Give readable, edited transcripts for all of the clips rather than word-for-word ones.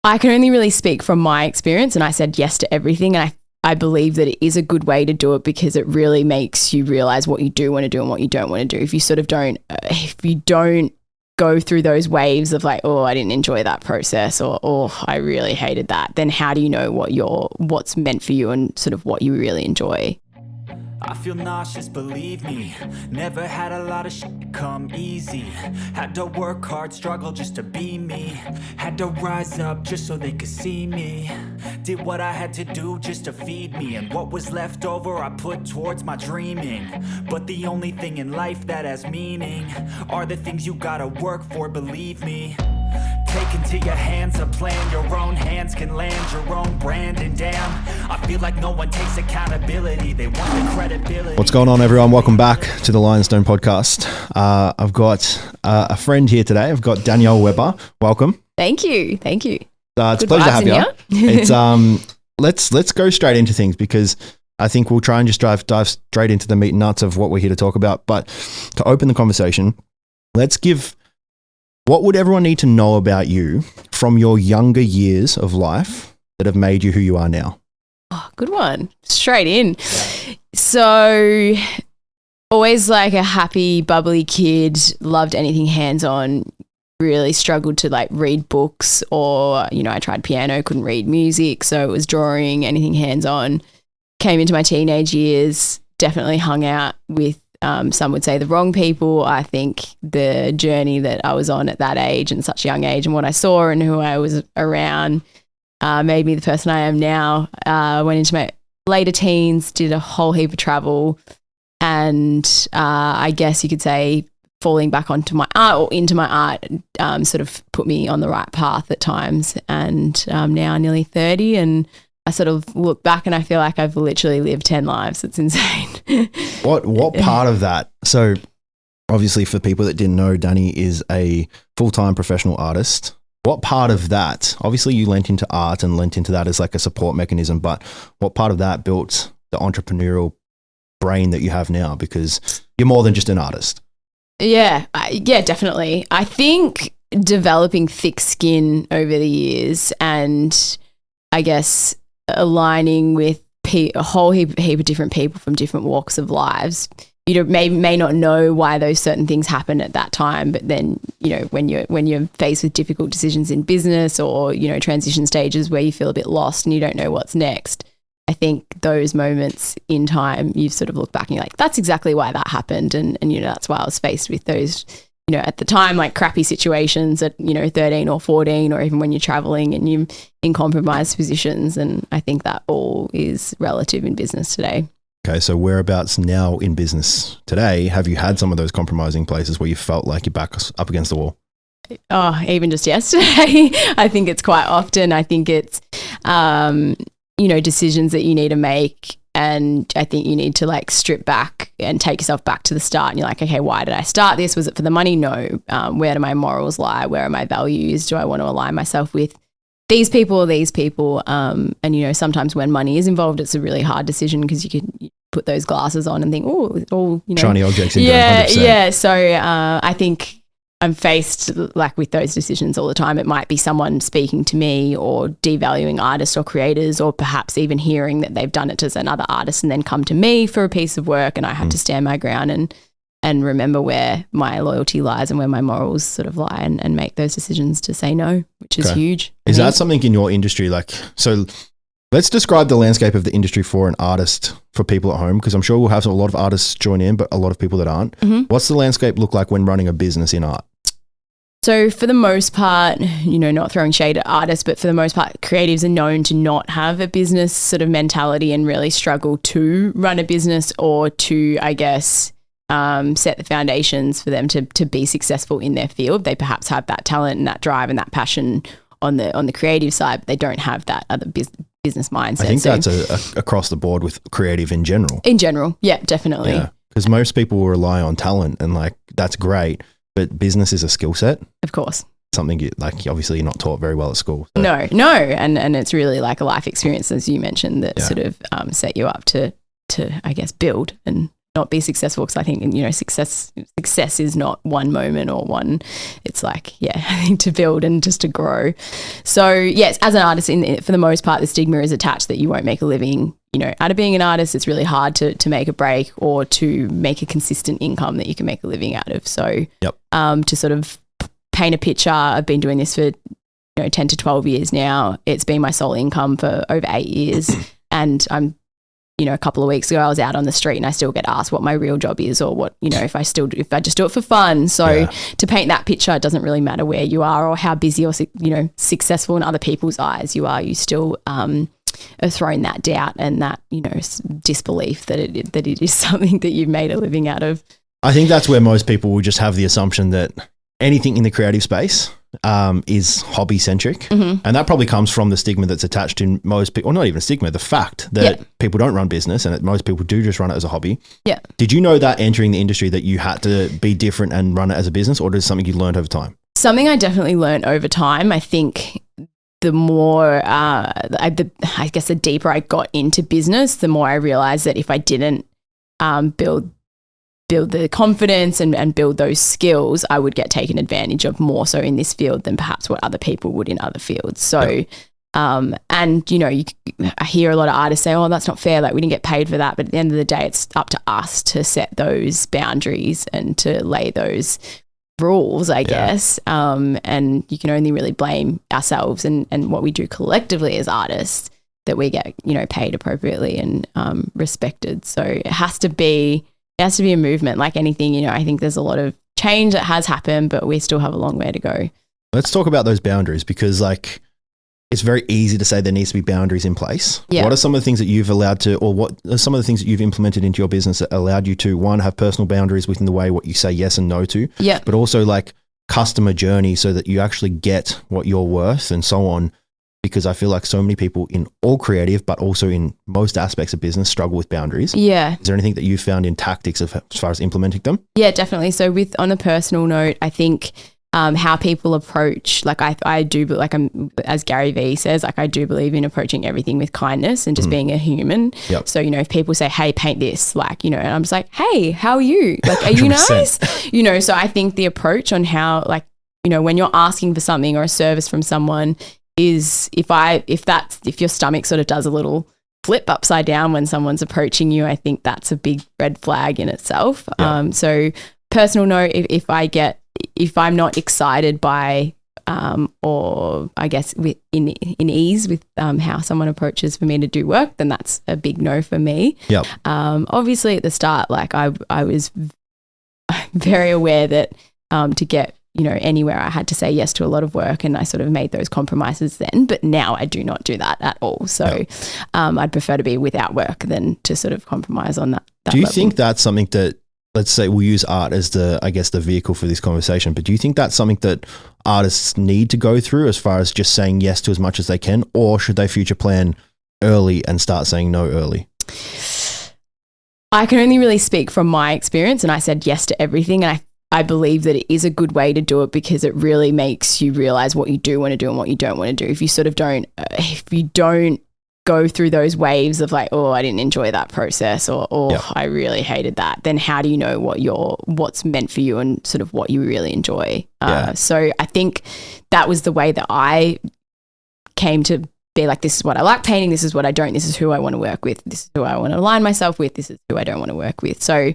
I can only really speak from my experience, and I said yes to everything. And I believe that it is a good way to do it because it really makes you realize what you do want to do and what you don't want to do. If you sort of if you don't go through those waves of like, oh, I didn't enjoy that process, or oh, I really hated that, then how do you know what's meant for you and sort of what you really enjoy? I feel nauseous, believe me. Never had a lot of shit come easy. Had to work hard, struggle just to be me. Had to rise up just so they could see me. Did what I had to do just to feed me. And what was left over I put towards my dreaming. But the only thing in life that has meaning are the things you gotta work for, believe me. Take into your hands a plan, your own hands can land your own brand. And damn, I feel like no one takes accountability. They want the credibility. What's going on, everyone? Welcome back to the Lionstone podcast. I've got a friend here today. I've got Danielle Weber. Welcome. Thank you. It's a pleasure to have you. It's let's go straight into things because I think we'll try and just dive straight into the meat and nuts of what we're here to talk about. But to open the conversation, what would everyone need to know about you from your younger years of life that have made you who you are now? Oh, good one. Straight in. So always like a happy, bubbly kid, loved anything hands-on, really struggled to like read books or, I tried piano, couldn't read music. So it was drawing, anything hands-on. Came into my teenage years, definitely hung out with some would say the wrong people. I think the journey that I was on at that age and such a young age and what I saw and who I was around made me the person I am now. Went into my later teens, did a whole heap of travel, and I guess you could say falling back onto my art or into my art sort of put me on the right path at times. And now nearly 30, and I sort of look back and I feel like I've literally lived 10 lives. It's insane. What part of that? So obviously for people that didn't know, Danny is a full-time professional artist. What part of that, obviously you lent into art and lent into that as like a support mechanism, but what part of that built the entrepreneurial brain that you have now? Because you're more than just an artist. Yeah, definitely. I think developing thick skin over the years and I guess aligning with a whole heap of different people from different walks of lives. You may not know why those certain things happen at that time, but then when you're faced with difficult decisions in business or transition stages where you feel a bit lost and you don't know what's next, I think those moments in time you sort of look back and you're like, that's exactly why that happened, and that's why I was faced with those at the time, like crappy situations at, 13 or 14, or even when you're traveling and you're in compromised positions. And I think that all is relative in business today. Okay. So whereabouts now in business today, have you had some of those compromising places where you felt like your back up against the wall? Oh, even just yesterday, I think it's quite often. I think it's, decisions that you need to make. And I think you need to like strip back and take yourself back to the start. And you're like, okay, why did I start this? Was it for the money? No. Where do my morals lie? Where are my values? Do I want to align myself with these people or these people? And, sometimes when money is involved, it's a really hard decision because you can put those glasses on and think, shiny objects. Yeah. So I think I'm faced like with those decisions all the time. It might be someone speaking to me or devaluing artists or creators, or perhaps even hearing that they've done it to another artist and then come to me for a piece of work, and I have to stand my ground and remember where my loyalty lies and where my morals sort of lie, and make those decisions to say no, which is huge. Is that something in your industry? So let's describe the landscape of the industry for an artist, for people at home, because I'm sure we'll have a lot of artists join in, but a lot of people that aren't. Mm-hmm. What's the landscape look like when running a business in art? So for the most part, not throwing shade at artists, but for the most part, creatives are known to not have a business sort of mentality and really struggle to run a business or to, I guess, set the foundations for them to be successful in their field. They perhaps have that talent and that drive and that passion on the creative side, but they don't have that other business mindset. I think that's across the board with creative in general. In general, yeah, definitely. Yeah, because most people will rely on talent, and like that's great. But business is a skill set. Of course. Something obviously you're not taught very well at school. So. No. And it's really like a life experience, as you mentioned, that sort of set you up to, I guess, build and not be successful, because I think, success is not one moment or one, it's like, I think to build and just to grow. So yes, as an artist, for the most part, the stigma is attached that you won't make a living, out of being an artist. It's really hard to make a break or to make a consistent income that you can make a living out of. So to sort of paint a picture, I've been doing this for 10 to 12 years now. It's been my sole income for over 8 years. And I'm, a couple of weeks ago, I was out on the street and I still get asked what my real job is, or what, if I just do it for fun. So to paint that picture, it doesn't really matter where you are or how busy or, successful in other people's eyes you are. You still are thrown that doubt and that, disbelief that it is something that you've made a living out of. I think that's where most people will just have the assumption that anything in the creative space is hobby centric. And that probably comes from the stigma that's attached to most people, or not even a stigma, the fact that people don't run business and that most people do just run it as a hobby. Yeah. Did you know that entering the industry that you had to be different and run it as a business, or is it something you learned over time? Something I definitely learned over time. I think the more, I guess the deeper I got into business, the more I realized that if I didn't build the confidence and build those skills, I would get taken advantage of more so in this field than perhaps what other people would in other fields. So, and I hear a lot of artists say, oh, that's not fair. Like, we didn't get paid for that. But at the end of the day, it's up to us to set those boundaries and to lay those rules, I guess. And you can only really blame ourselves and what we do collectively as artists that we get, paid appropriately and respected. So it has to be a movement like anything. I think there's a lot of change that has happened, but we still have a long way to go. Let's talk about those boundaries, because it's very easy to say there needs to be boundaries in place. What are some of the things that you've allowed to, or what are some of the things that you've implemented into your business that allowed you to, one, have personal boundaries within the way what you say yes and no to, but also like customer journey so that you actually get what you're worth and so on? Because I feel like so many people in all creative, but also in most aspects of business, struggle with boundaries. Yeah. Is there anything that you found in tactics as far as implementing them? Yeah, definitely. So on a personal note, I think how people approach, like I do, like as Gary Vee says, like I do believe in approaching everything with kindness and just being a human. So, if people say, hey, paint this, like, and I'm just like, hey, how are you? Like, are you nice? So I think the approach on how, like, when you're asking for something or a service from someone, is if your stomach sort of does a little flip upside down when someone's approaching you, I think that's a big red flag in itself. So personal note, if I'm not excited by or I guess in ease with how someone approaches for me to do work, then that's a big no for me. Obviously at the start, like I was very aware that to get anywhere I had to say yes to a lot of work, and I sort of made those compromises then, but now I do not do that at all. So I'd prefer to be without work than to sort of compromise on that Do you level. think that's something that, let's say we'll use art as the vehicle for this conversation, but do you think that's something that artists need to go through as far as just saying yes to as much as they can, or should they future plan early and start saying no early? I can only really speak from my experience, and I said yes to everything, and I believe that it is a good way to do it because it really makes you realize what you do want to do and what you don't want to do. If you sort of don't go through those waves of like, oh, I didn't enjoy that process, or I really hated that, then how do you know what's meant for you and sort of what you really enjoy? So I think that was the way that I came to be like, this is what I like painting, this is what I don't, this is who I want to work with, this is who I want to align myself with, this is who I don't want to work with. So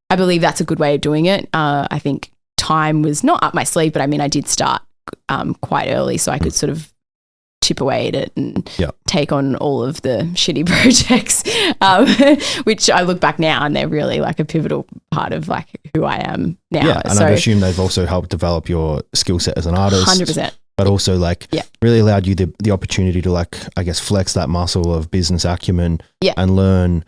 I believe that's a good way of doing it. I think time was not up my sleeve, but I mean, I did start quite early, so I could sort of chip away at it and take on all of the shitty projects, which I look back now and they're really like a pivotal part of like who I am now. Yeah, and I assume they've also helped develop your skill set as an artist. 100%. But also like really allowed you the opportunity to like, I guess, flex that muscle of business acumen and learn.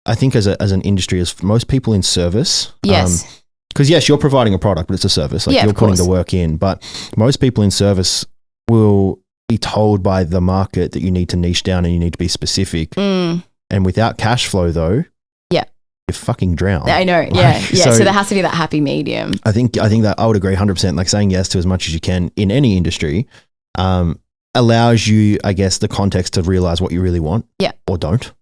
I think as an industry, as most people in service, because yes, you're providing a product, but it's a service. Like you're putting the work in. But most people in service will be told by the market that you need to niche down and you need to be specific. And without cash flow, though, you fucking drown. I know. So there has to be that happy medium. I think that I would agree 100%. Like saying yes to as much as you can in any industry allows you, I guess, the context to realize what you really want. Or don't.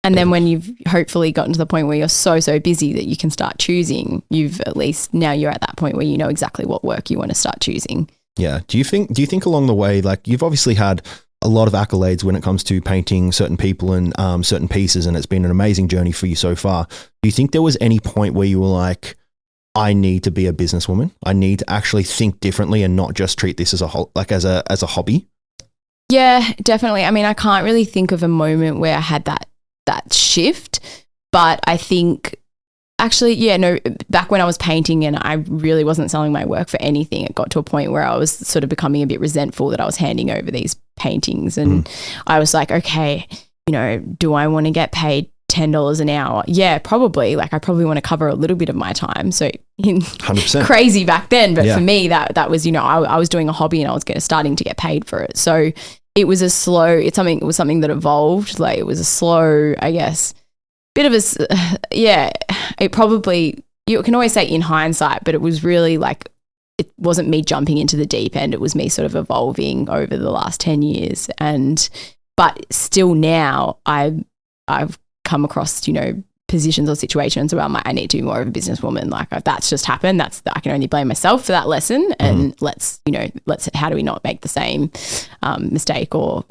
And then when you've hopefully gotten to the point where you're so busy that you can start choosing, you've at least now you're at that point where you know exactly what work you want to start choosing. Yeah. Do you think along the way, like you've obviously had a lot of accolades when it comes to painting certain people and certain pieces, and it's been an amazing journey for you so far. Do you think there was any point where you were like, I need to be a businesswoman. I need to actually think differently and not just treat this as a hobby? Yeah, definitely. I mean, I can't really think of a moment where I had that shift, but I think actually, back when I was painting and I really wasn't selling my work for anything, it got to a point where I was sort of becoming a bit resentful that I was handing over these paintings, and I was like, okay, do I want to get paid $10 an hour? Yeah, probably. Like I probably want to cover a little bit of my time. So 100%. Crazy back then, but for me that was, I was doing a hobby and I was starting to get paid for it. So it was something that evolved. Like it was a slow, I guess, bit of it probably, you can always say in hindsight, but it was really like, it wasn't me jumping into the deep end. It was me sort of evolving over the last 10 years. But still now I've come across, positions or situations where I'm like, I need to be more of a businesswoman. Like that's just happened. I can only blame myself for that lesson. And how do we not make the same mistake or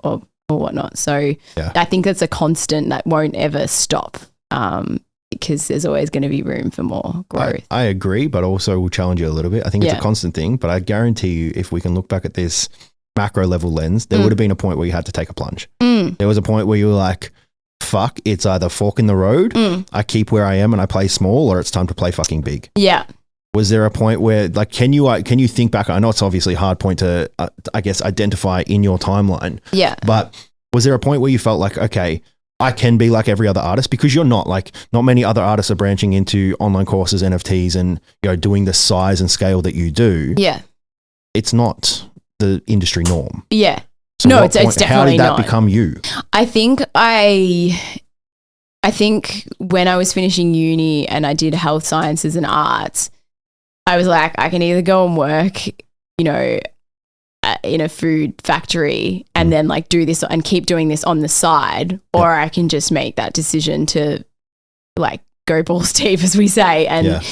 whatnot? So I think that's a constant that won't ever stop because there's always going to be room for more growth. I agree, but also will challenge you a little bit. I think it's a constant thing, but I guarantee you, if we can look back at this macro level lens, there would have been a point where you had to take a plunge. There was a point where you were like, fuck, it's either fork in the road, I keep where I am and I play small, or it's time to play fucking big. Yeah. Was there a point where, like, can you think back? I know it's obviously a hard point to, I guess, identify in your timeline. Yeah. But was there a point where you felt like, okay, I can be like every other artist? Because you're not many other artists are branching into online courses, NFTs, and doing the size and scale that you do. Yeah. It's not the industry norm. Yeah. So no, it's definitely not. How did that become you? I think when I was finishing uni and I did health sciences and arts, I was like, I can either go and work, in a food factory and then like do this and keep doing this on the side, or I can just make that decision to like go balls deep, as we say, and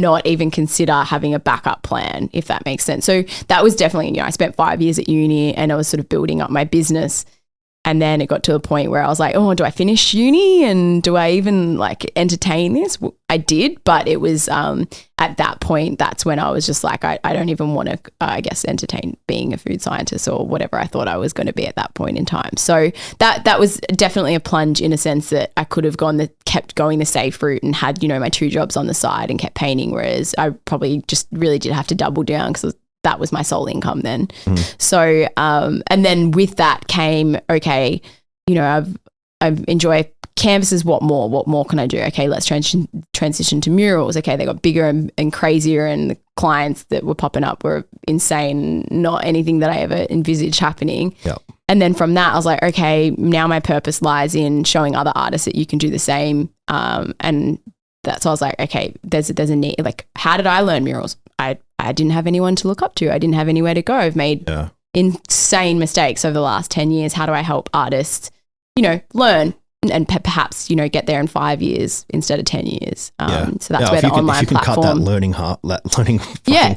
not even consider having a backup plan, if that makes sense. So that was definitely, I spent 5 years at uni and I was sort of building up my business. And then it got to a point where I was like, oh, do I finish uni and do I even like entertain this? I did, but it was at that point, that's when I was just like, I don't even want to, I guess, entertain being a food scientist or whatever I thought I was going to be at that point in time. So that was definitely a plunge, in a sense that I could have kept going the safe route and had, my 2 jobs on the side and kept painting, whereas I probably just really did have to double down because that was my sole income then. So, and then with that came, okay, I enjoy canvases. What more can I do? Okay, let's transition to murals. Okay, they got bigger and crazier, and the clients that were popping up were insane, not anything that I ever envisaged happening. Yep. And then from that, I was like, okay, now my purpose lies in showing other artists that you can do the same. And that's why I was like, okay, there's a need. Like, how did I learn murals? I didn't have anyone to look up to. I didn't have anywhere to go. I've made insane mistakes over the last 10 years. How do I help artists, learn and perhaps, get there in 5 years instead of 10 years? So that's where the online platform. If you can cut that learning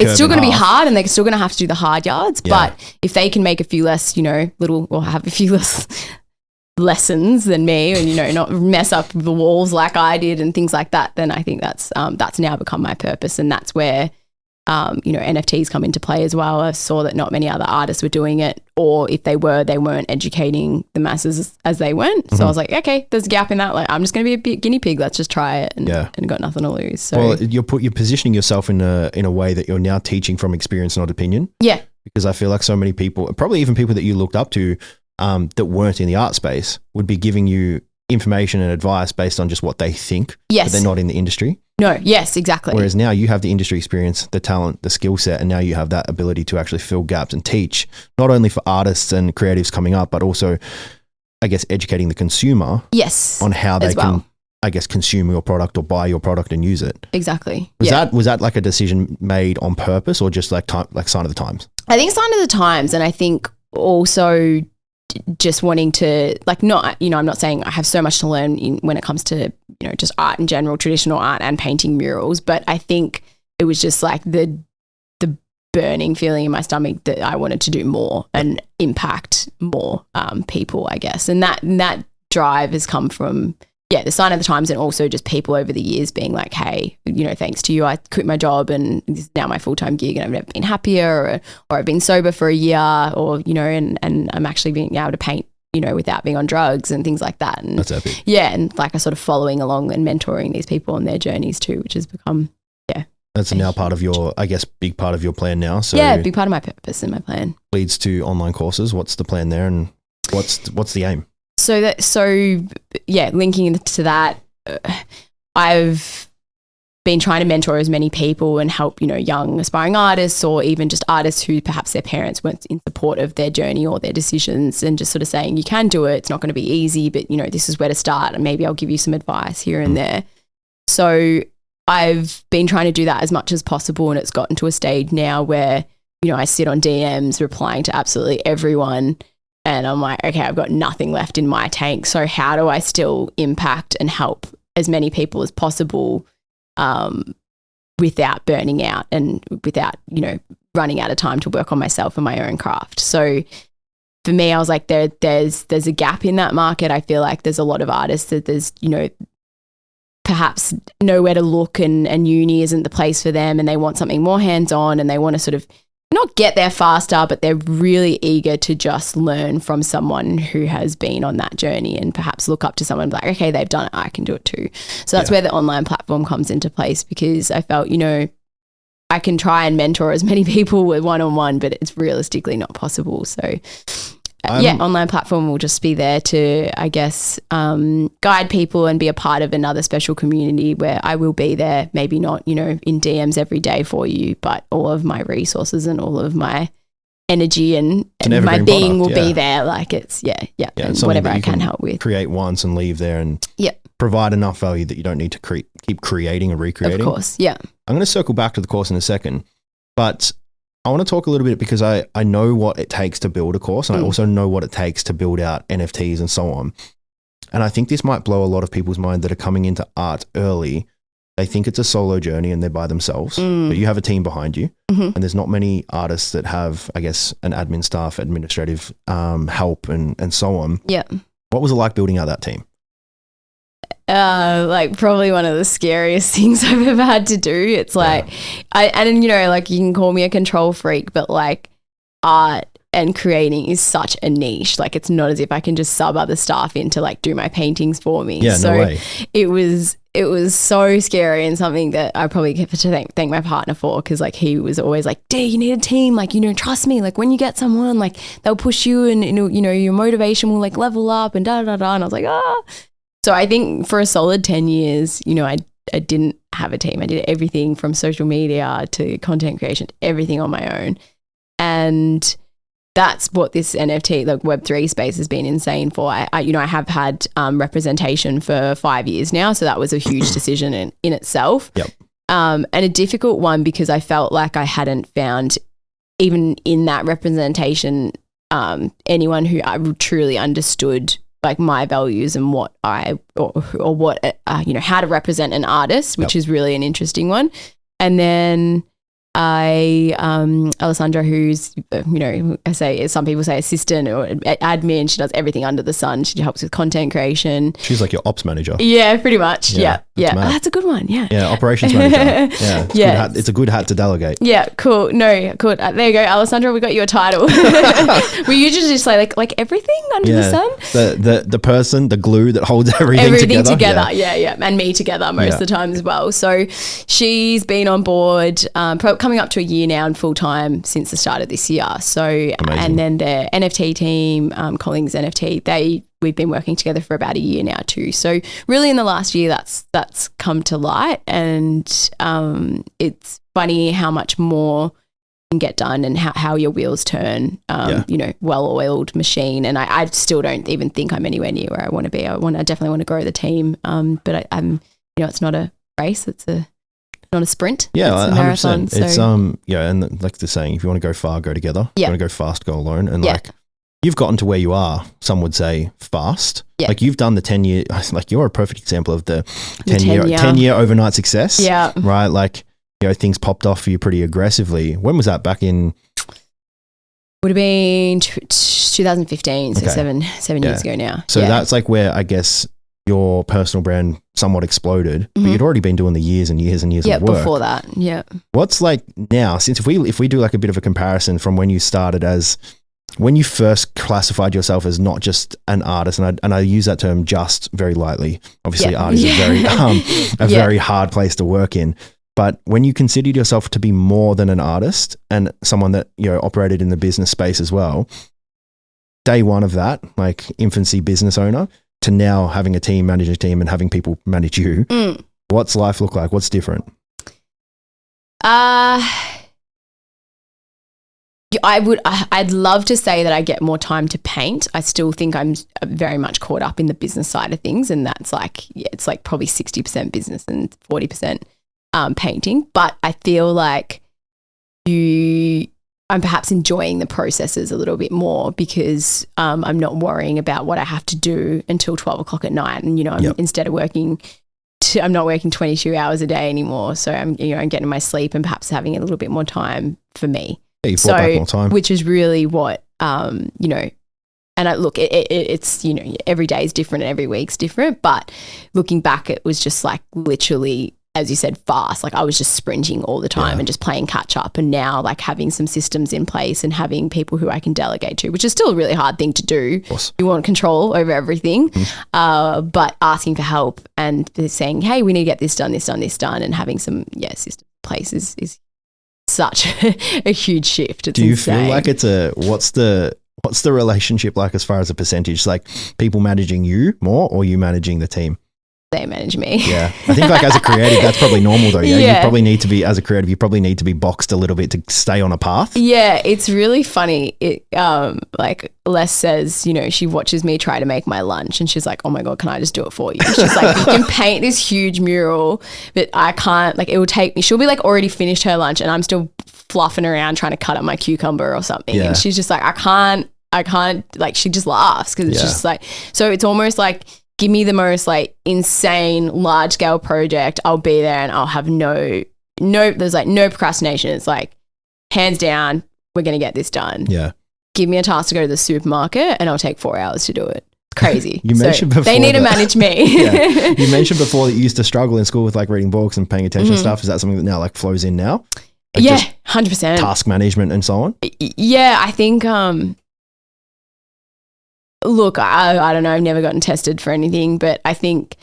it's still going to be hard, and they're still going to have to do the hard yards. But if they can make a few less, have a few less lessons than me, and not mess up the walls like I did and things like that, then I think that's now become my purpose. And that's where NFTs come into play as well. I saw that not many other artists were doing it, or if they were, they weren't educating the masses as they went. So I was like, okay, there's a gap in that. Like, I'm just going to be a guinea pig. Let's just try it, and got nothing to lose. So, well, you're positioning yourself in a way that you're now teaching from experience, not opinion. Yeah, because I feel like so many people, probably even people that you looked up to, that weren't in the art space, would be giving you information and advice based on just what they think. Yes, but they're not in the industry. No, yes, exactly. Whereas now you have the industry experience, the talent, the skill set, and now you have that ability to actually fill gaps and teach, not only for artists and creatives coming up, but also, I guess, educating the consumer. Yes, on how they can, I guess, consume your product or buy your product and use it. Exactly. Was that like a decision made on purpose, or just like sign of the times? I think sign of the times, and I think also just wanting to like not, I'm not saying I have so much to learn when it comes to, just art in general, traditional art and painting murals. But I think it was just like the burning feeling in my stomach that I wanted to do more and impact more people, I guess. And that drive has come from, the sign of the times, and also just people over the years being like, hey, thanks to you, I quit my job and this is now my full-time gig and I've never been happier, or I've been sober for a year, or, and I'm actually being able to paint, without being on drugs and things like that. And that's epic. Yeah. And like I sort of following along and mentoring these people on their journeys too, which has become, that's now part of your, I guess, big part of your plan now. So big part of my purpose and my plan. Leads to online courses. What's the plan there, and what's the aim? Linking into that, I've been trying to mentor as many people and help, young aspiring artists, or even just artists who perhaps their parents weren't in support of their journey or their decisions, and just sort of saying, you can do it. It's not going to be easy, but this is where to start, and maybe I'll give you some advice here and there. So I've been trying to do that as much as possible, and it's gotten to a stage now where, I sit on DMs replying to absolutely everyone, and I'm like, okay, I've got nothing left in my tank. So how do I still impact and help as many people as possible without burning out and without, running out of time to work on myself and my own craft? So for me, I was like, there's a gap in that market. I feel like there's a lot of artists that there's, perhaps nowhere to look, and uni isn't the place for them, and they want something more hands-on, and they want to sort of not get there faster, but they're really eager to just learn from someone who has been on that journey, and perhaps look up to someone like, okay, they've done it, I can do it too. So that's where the online platform comes into place, because I felt, I can try and mentor as many people with one-on-one, but it's realistically not possible. So online platform will just be there to, I guess, guide people and be a part of another special community where I will be there, maybe not, in DMs every day for you, but all of my resources and all of my energy and my being will be there. Like it's, and whatever I can help with. Create once and leave there, and provide enough value that you don't need to keep creating and recreating. Of course, yeah. I'm going to circle back to the course in a second, but I want to talk a little bit, because I know what it takes to build a course, and I also know what it takes to build out NFTs and so on. And I think this might blow a lot of people's mind that are coming into art early. They think it's a solo journey and they're by themselves, but you have a team behind you, and there's not many artists that have, I guess, an admin staff, administrative help and so on. Yeah. What was it like building out that team? Like probably one of the scariest things I've ever had to do. It's like, like you can call me a control freak, but like art and creating is such a niche. Like it's not as if I can just sub other staff in to like do my paintings for me. Yeah, no way. It was so scary, and something that I probably have to thank my partner for, because like he was always like, "Dee, you need a team. Like, trust me. Like when you get someone, like they'll push you, and your motivation will like level up and da da da." And I was like, So I think for a solid 10 years, I didn't have a team. I did everything from social media to content creation, everything on my own. And that's what this NFT, like Web3 space, has been insane for. I have had representation for 5 years now. So that was a huge decision in itself. Yep. And a difficult one, because I felt like I hadn't found, even in that representation, anyone who I truly understood like my values and what how to represent an artist, which is really an interesting one. And then Alessandra, who's, I say, some people say assistant or admin. She does everything under the sun. She helps with content creation. She's like your ops manager. Yeah, pretty much. Yeah. That's a good one. Yeah. Yeah. Operations manager. Yeah. It's a good hat to delegate. Yeah. Cool. No, cool. There you go. Alessandra, we got you a title. We usually just say like everything under the sun. The person, the glue that holds everything together. Yeah. And me together most of the time as well. So she's been on board, coming up to a year now and full time since the start of this year. So, amazing. And then the NFT team, Collings NFT, we've been working together for about a year now too. So really in the last year that's come to light, and it's funny how much more can get done and how your wheels turn, well-oiled machine. And I still don't even think I'm anywhere near where I want to be. I definitely want to grow the team. But I'm, it's not a race. It's not a sprint. Yeah, it's a marathon. 100%. So. It's and like the saying, if you want to go far, go together. If you want to go fast, go alone. And like you've gotten to where you are, some would say fast. Yeah. Like you've done the 10-year, like you're a perfect example of the 10-year. 10-year overnight success. Yeah. Right. Like, you know, things popped off for you pretty aggressively. When was that? Back in? Would have been 2015, so Okay. 7 years ago now. So that's like where I guess your personal brand somewhat exploded, but you'd already been doing the years and years and years of work. Before that. Yeah. What's like now, since if we do like a bit of a comparison from when you started as, when you first classified yourself as not just an artist, and I use that term just very lightly. Obviously, art is a very hard place to work in. But when you considered yourself to be more than an artist and someone that, you know, operated in the business space as well, day one of that, like infancy business owner, to now having a team, managing a team, and having people manage you, what's life look like? What's different? I'd love to say that I get more time to paint. I still think I'm very much caught up in the business side of things, and that's like, it's like probably 60% business and 40% painting. But I feel like I'm perhaps enjoying the processes a little bit more because I'm not worrying about what I have to do until 12 o'clock at night. And, you know, instead of I'm not working 22 hours a day anymore. So I'm getting my sleep and perhaps having a little bit more time for me. Yeah, you bought back more time. Which is really what, you know, and it's, you know, every day is different and every week's different. But looking back, it was just like literally, as you said, fast. Like I was just sprinting all the time and just playing catch up. And now like having some systems in place and having people who I can delegate to, which is still a really hard thing to do. Of course. You want control over everything. But asking for help and saying, hey, we need to get this done, and having some, system in place is such a huge shift. It's Do you insane. feel like what's the relationship like as far as a percentage? Like people managing you more or you managing the team? They manage me. Yeah. I think like as a creative, that's probably normal though. Yeah. Yeah. You probably need to be, as a creative, you probably need to be boxed a little bit to stay on a path. Yeah. It's really funny. Like Les says, you know, she watches me try to make my lunch and she's like, oh my God, can I just do it for you? She's like, you can paint this huge mural, but I can't, like, it will take me, she'll be like already finished her lunch and I'm still fluffing around trying to cut up my cucumber or something. Yeah. And she's just like, I can't, like, she just laughs because it's just like, so it's almost like, give me the most like insane large scale project. I'll be there and I'll have there's like no procrastination. It's like hands down, we're going to get this done. Yeah. Give me a task to go to the supermarket and I'll take 4 hours to do it. It's crazy. You mentioned before they need to manage me. You mentioned before that you used to struggle in school with like reading books and paying attention stuff. Is that something that now like flows in now? Like yeah, just 100%. task management and so on? Yeah, I think look, I don't know. I've never gotten tested for anything, but I think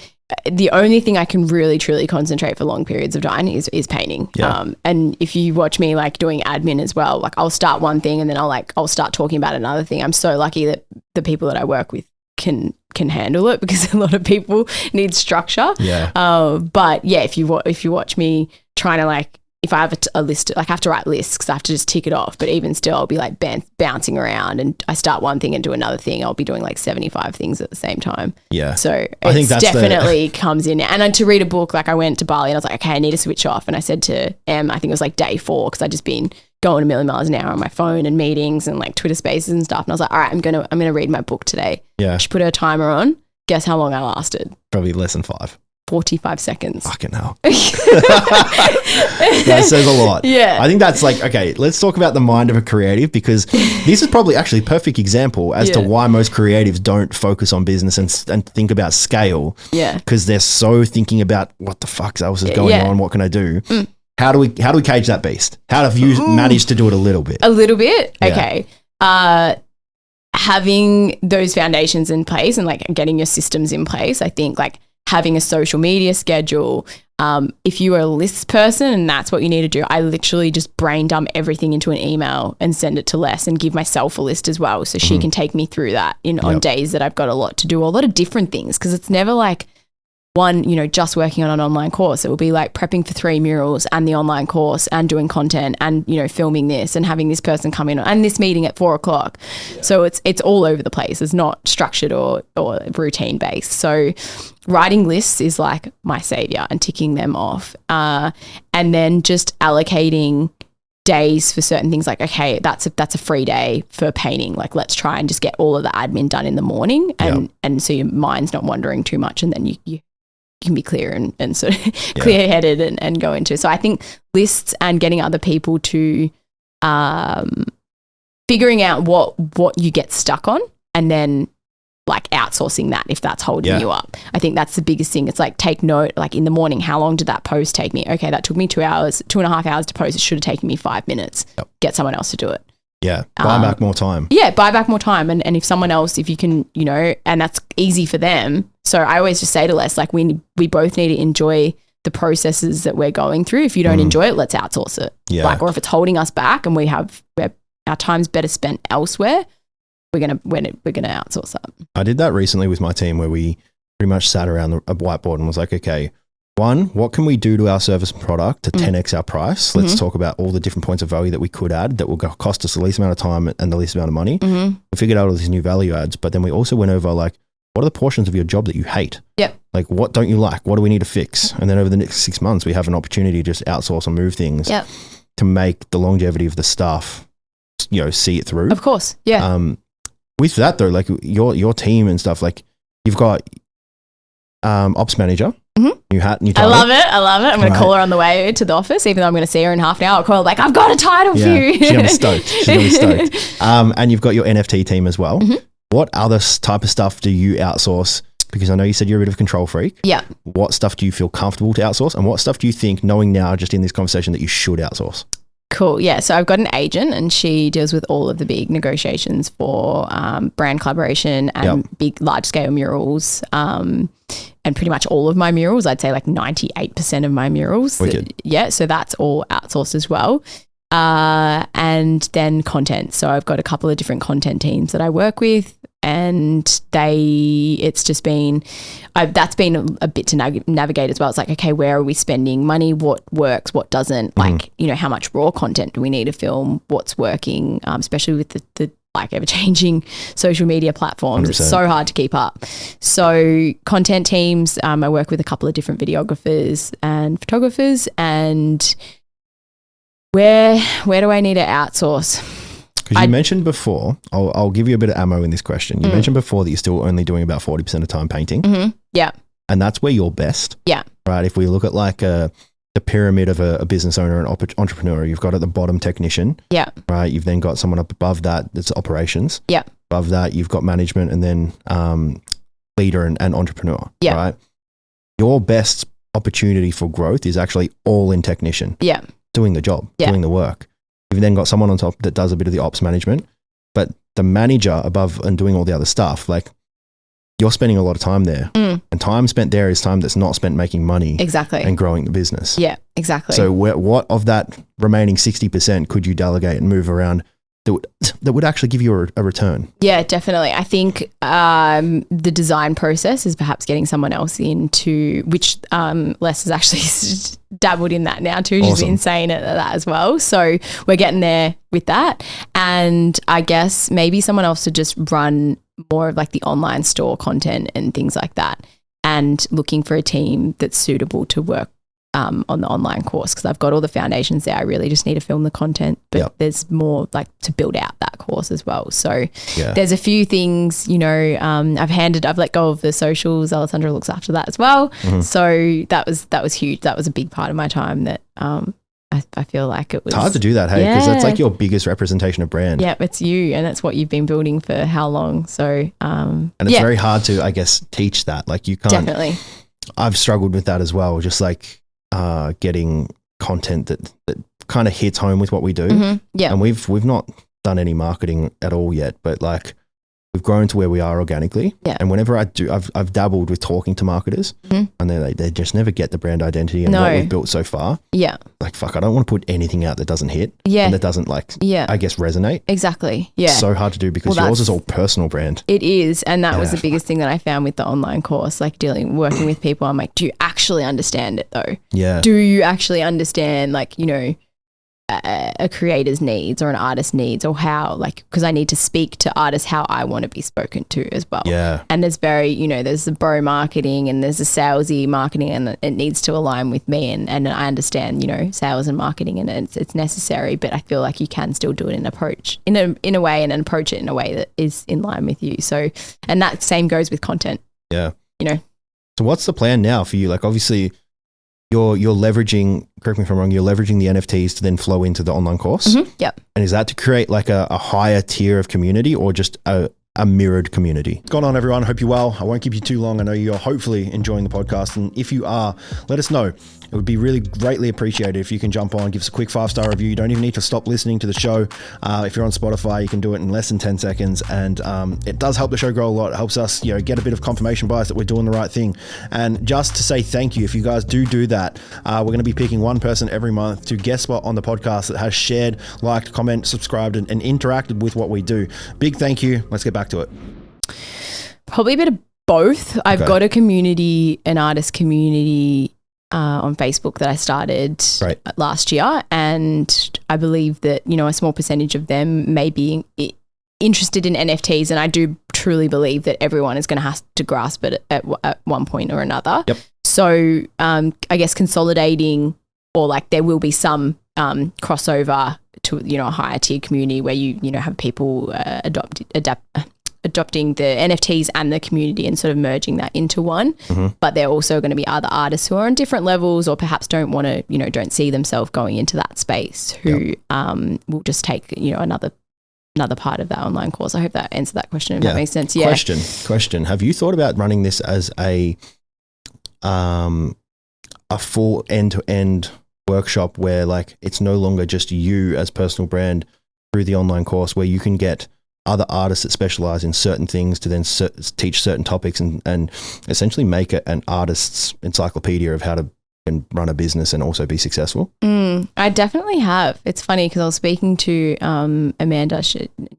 the only thing I can really truly concentrate for long periods of time is painting. Yeah. And if you watch me like doing admin as well, like I'll start one thing and then I'll start talking about another thing. I'm so lucky that the people that I work with can handle it because a lot of people need structure. Yeah. But yeah, if you watch me trying to like, if I have a list, like I have to write lists because I have to just tick it off. But even still, I'll be like bouncing around and I start one thing and do another thing. I'll be doing like 75 things at the same time. Yeah. So I think it's that's definitely comes in. And then to read a book, like I went to Bali and I was like, okay, I need to switch off. And I said to Em, I think it was like day 4 because I'd just been going a million miles an hour on my phone and meetings and like Twitter spaces and stuff. And I was like, all right, I'm gonna read my book today. Yeah. She put her timer on. Guess how long I lasted? Probably less than 5. 45 seconds. Fucking hell. That says a lot. Yeah. I think that's like, okay, let's talk about the mind of a creative because this is probably actually a perfect example as to why most creatives don't focus on business and think about scale. Yeah. Because they're so thinking about what the fuck else is going on? What can I do? How do we cage that beast? How have you managed to do it a little bit? A little bit? Yeah. Okay. Having those foundations in place and like getting your systems in place, I think like having a social media schedule. If you are a lists person and that's what you need to do, I literally just brain dump everything into an email and send it to Les and give myself a list as well. So she can take me through that on days that I've got a lot to do, a lot of different things. Cause it's never like one, you know, just working on an online course. It will be like prepping for 3 murals and the online course and doing content and, you know, filming this and having this person come in and this meeting at 4 o'clock. So it's all over the place. It's not structured or routine based. So writing lists is like my savior and ticking them off. And then just allocating days for certain things, like, okay, that's a free day for painting. Like, let's try and just get all of the admin done in the morning, and so your mind's not wandering too much, and then you can be clear and sort of clear-headed and go into. So I think lists and getting other people to figuring out what you get stuck on, and then like outsourcing that if that's holding you up. I think that's the biggest thing. It's like, take note, like in the morning, how long did that post take me? Okay, that took me 2 hours, 2.5 hours to post. It should have taken me 5 minutes. Get someone else to do it. Yeah, buy back more time. Yeah, buy back more time. And if someone else, if you can, you know, and that's easy for them. So I always just say to Les, like, we both need to enjoy the processes that we're going through. If you don't enjoy it, let's outsource it. Yeah. Like, or if it's holding us back and our time's better spent elsewhere, we're gonna outsource that. I did that recently with my team, where we pretty much sat around a whiteboard and was like, okay, one, what can we do to our service and product to 10x our price? Let's talk about all the different points of value that we could add that will cost us the least amount of time and the least amount of money. We figured out all these new value adds, but then we also went over, like, what are the portions of your job that you hate? Yep. Like, what don't you like? What do we need to fix? And then over the next 6 months, we have an opportunity to just outsource and move things to make the longevity of the staff, you know, see it through. Of course. Yeah. With that though, like your team and stuff, like you've got ops manager, new hat, new title. I love it. I'm going to call her on the way to the office, even though I'm going to see her in half an hour. I'll call her like, I've got a title for you. She's going to be stoked. And you've got your NFT team as well. What other type of stuff do you outsource? Because I know you said you're a bit of a control freak. Yeah. What stuff do you feel comfortable to outsource? And what stuff do you think, knowing now just in this conversation, that you should outsource? Cool. Yeah. So I've got an agent, and she deals with all of the big negotiations for brand collaboration and big, large scale murals. And pretty much all of my murals, I'd say like 98% of my murals. Wicked. So that's all outsourced as well. And then content. So I've got a couple of different content teams that I work with, and it's just been, that's been a bit to navigate as well. It's like, okay, where are we spending money? What works? What doesn't? Like, you know, how much raw content do we need to film? What's working? Especially with the like ever-changing social media platforms. 100%. It's so hard to keep up. So content teams, I work with a couple of different videographers and photographers. And where do I need to outsource? Because you mentioned before, I'll give you a bit of ammo in this question. You mentioned before that you're still only doing about 40% of time painting. Yeah. And that's where you're best. Yeah. Right. If we look at like the pyramid of a business owner and entrepreneur, you've got at the bottom technician. Yeah. Right. You've then got someone up above that that's operations. Yeah. Above that, you've got management, and then leader and entrepreneur. Yeah. Right. Your best opportunity for growth is actually all in technician. Yeah. Doing the job, doing the work. You've then got someone on top that does a bit of the ops management, but the manager above and doing all the other stuff, like, you're spending a lot of time there, and time spent there is time that's not spent making money and growing the business. Yeah, exactly. So what of that remaining 60% could you delegate and move around that would actually give you a return? Yeah, definitely. I think the design process is perhaps getting someone else into, which Les has actually dabbled in that now too. She's been saying it, that as well. So we're getting there with that. And I guess maybe someone else to just run more of like the online store content and things like that, and looking for a team that's suitable to work on the online course, because I've got all the foundations there. I really just need to film the content, but there's more like to build out that course as well. So there's a few things, you know, I've let go of the socials. Alessandra looks after that as well. So that was huge. That was a big part of my time that I feel like it was. It's hard to do that, hey, because that's like your biggest representation of brand. Yeah, it's you, and that's what you've been building for how long. So and it's very hard to, I guess, teach that. Like, you can't. Definitely. I've struggled with that as well. Just like getting content that kind of hits home with what we do. Yeah. And we've not done any marketing at all yet, but like, we've grown to where we are organically. Yeah. And whenever I do, I've dabbled with talking to marketers, and they just never get the brand identity and what we've built so far. Yeah. Like, fuck, I don't want to put anything out that doesn't hit. Yeah. And that doesn't I guess, resonate. Exactly. Yeah. It's so hard to do because yours is all personal brand. It is. And that was the biggest thing that I found with the online course, like working with people. I'm like, do you actually understand it though? Yeah. Do you actually understand, like, you know, a creator's needs or an artist's needs, or how, like, because I need to speak to artists how I want to be spoken to as well. Yeah. And there's there's the bro marketing and there's the salesy marketing, and it needs to align with me. And I understand, sales and marketing, and it's necessary, but I feel like you can still do it in a way and approach it in a way that is in line with you. So, and that same goes with content. Yeah. So what's the plan now for you? Like, obviously you're leveraging, correct me if I'm wrong, you're leveraging the NFTs to then flow into the online course. Mm-hmm. Yep. And is that to create like a higher tier of community, or just a mirrored community? What's going on, everyone? Hope you're well. I won't keep you too long. I know you're hopefully enjoying the podcast. And if you are, let us know. It would be really greatly appreciated if you can jump on, give us a quick 5-star review. You don't even need to stop listening to the show. If you're on Spotify, you can do it in less than 10 seconds. And it does help the show grow a lot. It helps us, get a bit of confirmation bias that we're doing the right thing. And just to say thank you, if you guys do that, we're going to be picking one person every month to guest spot on the podcast that has shared, liked, comment, subscribed, and interacted with what we do. Big thank you. Let's get back to it. Probably a bit of both. I've got a community, an artist community on Facebook that I started last year, and I believe that a small percentage of them may be interested in NFTs, and I do truly believe that everyone is going to have to grasp it at one point or another. Yep. So I guess consolidating, or like there will be some crossover to a higher tier community where you have people adopting the NFTs and the community and sort of merging that into one. Mm-hmm. But there are also going to be other artists who are on different levels, or perhaps don't want to, don't see themselves going into that space, who will just take, another part of that online course. I hope that answered that question. If that makes sense. Yeah. Question. Have you thought about running this as a full end-to-end workshop where like it's no longer just you as personal brand through the online course, where you can get other artists that specialize in certain things to then teach certain topics and essentially make it an artist's encyclopedia of how to run a business and also be successful? I definitely have. It's funny because I was speaking to Amanda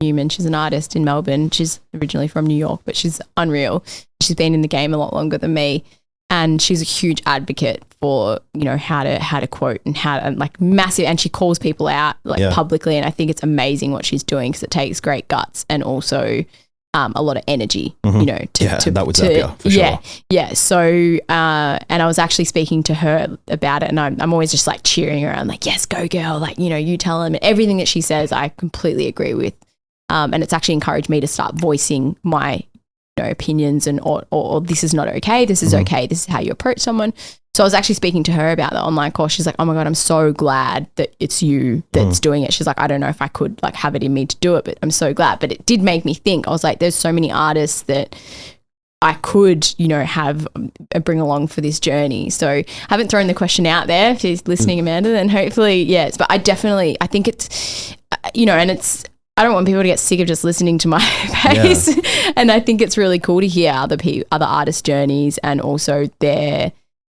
Newman. She's an artist in Melbourne. She's originally from New York, but she's unreal. She's been in the game a lot longer than me. And she's a huge advocate for, how to quote and how to like massive. And she calls people out publicly. And I think it's amazing what she's doing, because it takes great guts and also a lot of energy, that would zap you, for sure. Yeah. So, and I was actually speaking to her about it, and I'm always just like cheering her on, like, yes, go girl. Like, you tell them everything that she says, I completely agree with. And it's actually encouraged me to start voicing my opinions and or this is not okay, this is okay, this is how you approach someone. So I was actually speaking to her about the online course. She's like, oh my God, I'm so glad that it's you that's doing it. She's like, I don't know if I could like have it in me to do it, but I'm so glad. But it did make me think. I was like, there's so many artists that I could, have bring along for this journey. So I haven't thrown the question out there. If she's listening, Amanda, then hopefully, yes. But I think it's, and it's, I don't want people to get sick of just listening to my pace. Yeah. And I think it's really cool to hear other artists' journeys and also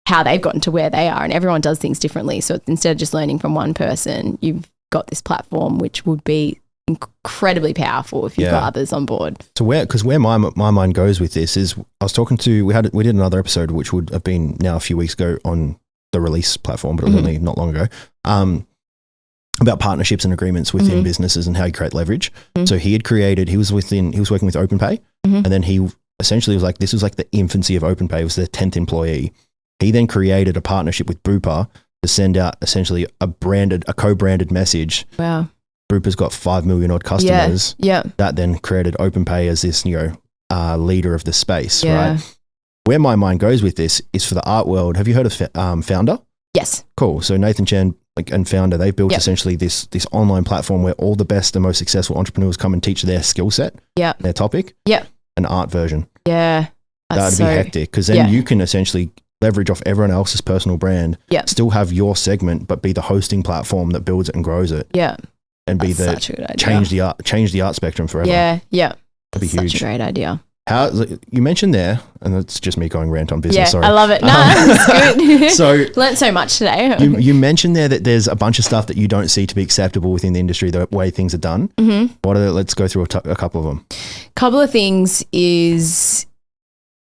how they've gotten to where they are. And everyone does things differently. So instead of just learning from one person, you've got this platform which would be incredibly powerful if you've got others on board. So where my mind goes with this is, I was talking to, we did another episode which would have been now a few weeks ago on the Release platform, but it was only not long ago. About partnerships and agreements within businesses and how you create leverage. So he was working with OpenPay, and then he essentially was like, this was like the infancy of OpenPay. It was their 10th employee. He then created a partnership with Bupa to send out essentially a co-branded message. Wow. Bupa's got 5 million odd customers. Yeah. That then created OpenPay as this, leader of the space, right? Where my mind goes with this is for the art world. Have you heard of Founder? Yes. Cool. So Nathan Chen and Founder, they built essentially this online platform where all the best and most successful entrepreneurs come and teach their skill set, their topic, an art version. Yeah. That'd be hectic, because then you can essentially leverage off everyone else's personal brand, still have your segment, but be the hosting platform that builds it and grows it. Yeah. And be change the art spectrum forever. Yeah. Yeah. That'd be huge. Such a great idea. How you mentioned there, and it's just me going rant on business. Yeah, sorry. I love it. No, it's good. So learned so much today. you mentioned there that there's a bunch of stuff that you don't see to be acceptable within the industry, the way things are done. Mm-hmm. Let's go through a couple of them. Couple of things is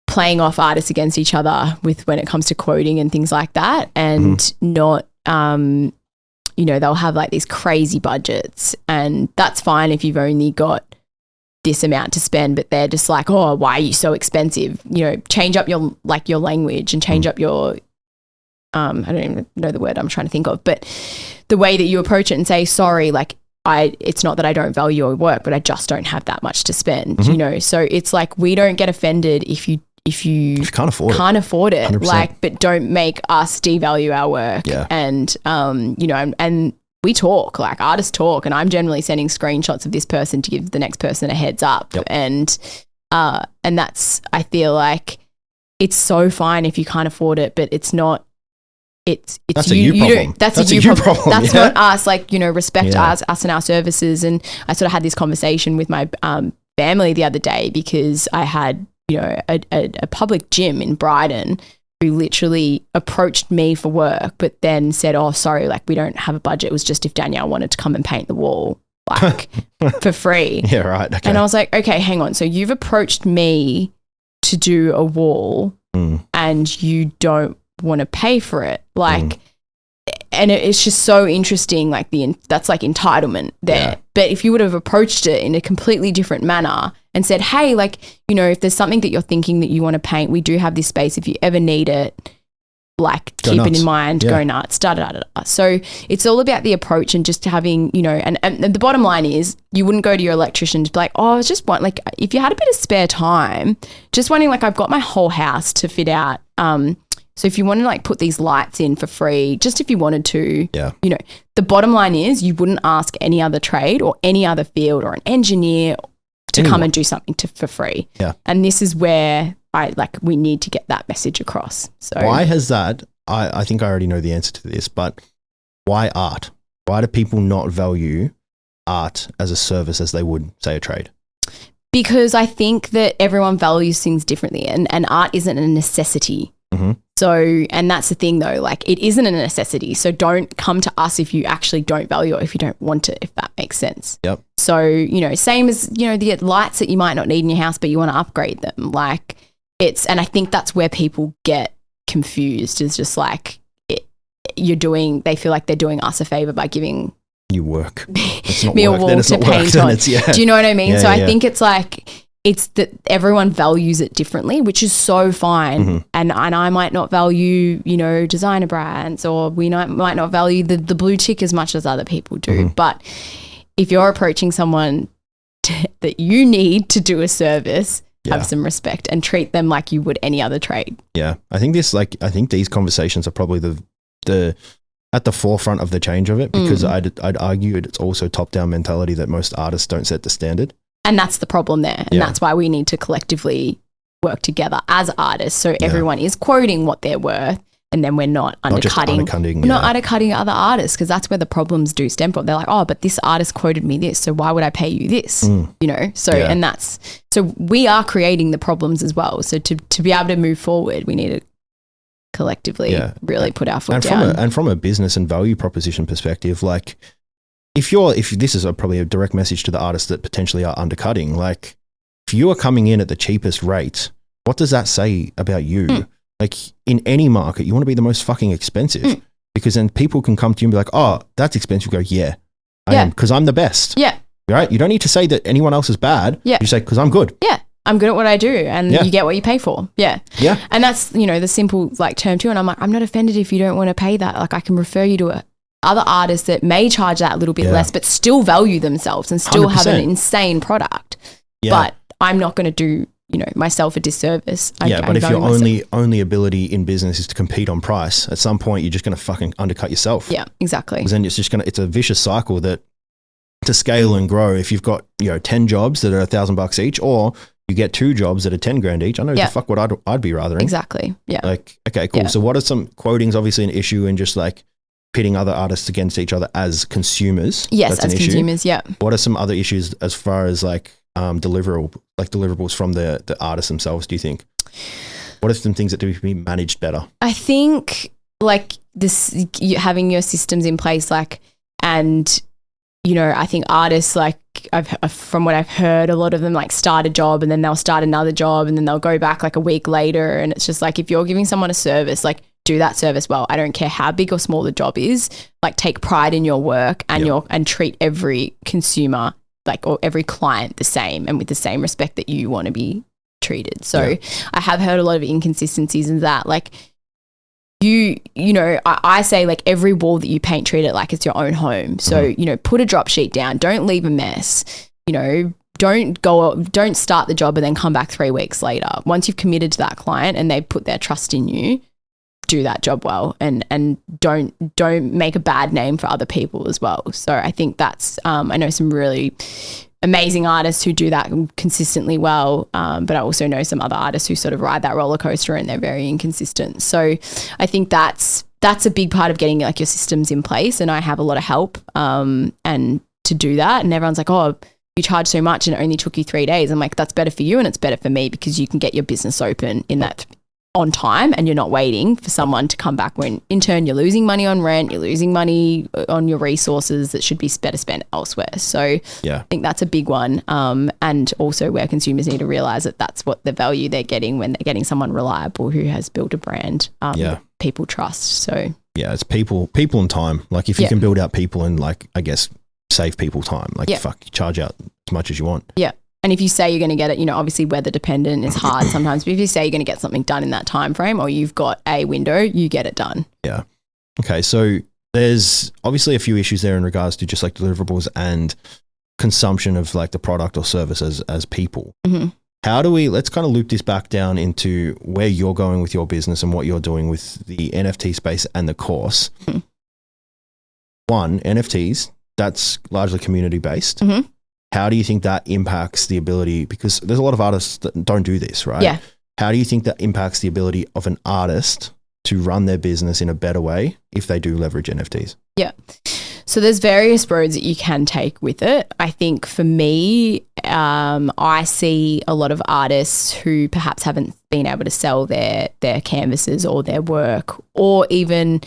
playing off artists against each other with when it comes to quoting and things like that, and not you know, they'll have like these crazy budgets, and that's fine if you've only got this amount to spend, but they're just like, oh, why are you so expensive? You know, change up your language and change up your, I don't even know the word I'm trying to think of, but the way that you approach it and say, sorry, like it's not that I don't value your work, but I just don't have that much to spend, you know? So it's like, we don't get offended if you can't afford it, 100%. like, but don't make us devalue our work. Yeah. And, you know, and we talk, like artists talk, and I'm generally sending screenshots of this person to give the next person a heads up. Yep. And that's, I feel like it's so fine if you can't afford it, but it's not, it's that's you, a you problem. That's a you problem. That's yeah? not us, like, you know, respect us and our services. And I sort of had this conversation with my family the other day, because I had, you know, a public gym in Brighton who literally approached me for work, but then said, oh, sorry, like we don't have a budget. It was just if Danielle wanted to come and paint the wall, like for free. Yeah, right. Okay. And I was like, okay, hang on. So you've approached me to do a wall and you don't want to pay for it. Like, and it's just so interesting, like that's like entitlement there. Yeah. But if you would have approached it in a completely different manner and said, hey, like, you know, if there's something that you're thinking that you want to paint, we do have this space. If you ever need it, like keep it in mind, go nuts, So it's all about the approach and just having, you know, and the bottom line is you wouldn't go to your electrician to be like, oh, I was just like, if you had a bit of spare time, just wanting, like, I've got my whole house to fit out. So if you want to like put these lights in for free, just if you wanted to, you know, the bottom line is you wouldn't ask any other trade or any other field or an engineer to come and do something for free. Yeah. And this is where we need to get that message across. So why has that, I think I already know the answer to this, but why art? Why do people not value art as a service as they would, say, a trade? Because I think that everyone values things differently, and art isn't a necessity. Mm-hmm. So, and that's the thing though, like it isn't a necessity. So don't come to us if you actually don't value it, if you don't want it, if that makes sense. Yep. So, you know, same as, you know, the lights that you might not need in your house, but you want to upgrade them. Like and I think that's where people get confused, is just like they feel like they're doing us a favor by giving you work. It's not me work. a wall to paint on. Do you know what I mean? So I think it's like, it's that everyone values it differently, which is so fine. Mm-hmm. And I might not value, you know, designer brands, or we might not value the blue tick as much as other people do. Mm-hmm. But if you're approaching someone that you need to do a service, have some respect and treat them like you would any other trade. Yeah. I think these conversations are probably the at the forefront of the change of it, because I'd argue it's also top-down mentality that most artists don't set the standard. And that's the problem there. And that's why we need to collectively work together as artists, so everyone is quoting what they're worth, and then we're not undercutting other artists, because that's where the problems do stem from. They're like, oh, but this artist quoted me this, so why would I pay you this? You know? So, and that's, so we are creating the problems as well. So to be able to move forward, we need to collectively really put our foot down. And from a business and value proposition perspective, like, if this is probably a direct message to the artists that potentially are undercutting, like if you are coming in at the cheapest rate, what does that say about you? Like in any market, you want to be the most fucking expensive, because then people can come to you and be like, oh, that's expensive. You go, I am, because I'm the best. Yeah. Right? You don't need to say that anyone else is bad. Yeah. You say, because I'm good. Yeah. I'm good at what I do, and you get what you pay for. Yeah. Yeah. And that's, you know, the simple like term too. And I'm like, I'm not offended if you don't want to pay that. Like I can refer you to other artists that may charge that a little bit less, but still value themselves and still 100%. Have an insane product. Yeah. But I'm not going to do, you know, myself a disservice. But if your only ability in business is to compete on price, at some point you're just going to fucking undercut yourself. Yeah, exactly. Because then it's a vicious cycle that to scale and grow, if you've got, you know, 10 jobs that are $1,000 each, or you get 2 jobs that are 10 grand each, I know the fuck what I'd be rather in. Exactly. Yeah. Like, okay, cool. Yeah. So what are some quoting's obviously an issue, and just like pitting other artists against each other as consumers. Yes, as consumers, yeah. What are some other issues as far as like deliverables from the artists themselves, do you think? What are some things that do be managed better? I think like this, having your systems in place, like, and, you know, I think artists, like from what I've heard, a lot of them like start a job and then they'll start another job and then they'll go back like a week later. And it's just like, if you're giving someone a service, like do that service well. I don't care how big or small the job is. Like, take pride in your work and and treat every consumer or every client the same and with the same respect that you want to be treated. So I have heard a lot of inconsistencies in that. Like, you know, I say, like, every wall that you paint, treat it like it's your own home. So, you know, put a drop sheet down. Don't leave a mess. You know, don't start the job and then come back 3 weeks later. Once you've committed to that client and they've put their trust in you, do that job well, and don't make a bad name for other people as well. So I think that's I know some really amazing artists who do that consistently well, but I also know some other artists who sort of ride that roller coaster and they're very inconsistent. So I think that's a big part of getting like your systems in place, and I have a lot of help and to do that. And everyone's like, oh, you charge so much and it only took you 3 days. I'm like, that's better for you and it's better for me, because you can get your business open in that on time and you're not waiting for someone to come back, when in turn you're losing money on rent, you're losing money on your resources that should be better spent elsewhere. So I think that's a big one, and also where consumers need to realise that that's what the value they're getting when they're getting someone reliable who has built a brand that people trust. So it's people and time. Like, if you can build out people and, like, I guess save people time, like fuck, you charge out as much as you want. And if you say you're going to get it, you know, obviously weather dependent is hard sometimes, but if you say you're going to get something done in that time frame, or you've got a window, you get it done. Yeah. Okay. So there's obviously a few issues there in regards to just like deliverables and consumption of like the product or service as people. How do we, let's kind of loop this back down into where you're going with your business and what you're doing with the NFT space and the course. One, NFTs, that's largely community based. How do you think that impacts the ability, because there's a lot of artists that don't do this, right? Yeah. How do you think that impacts the ability of an artist to run their business in a better way if they do leverage NFTs? Yeah. So there's various roads that you can take with it. I think for me, I see a lot of artists who perhaps haven't been able to sell their canvases or their work, or even,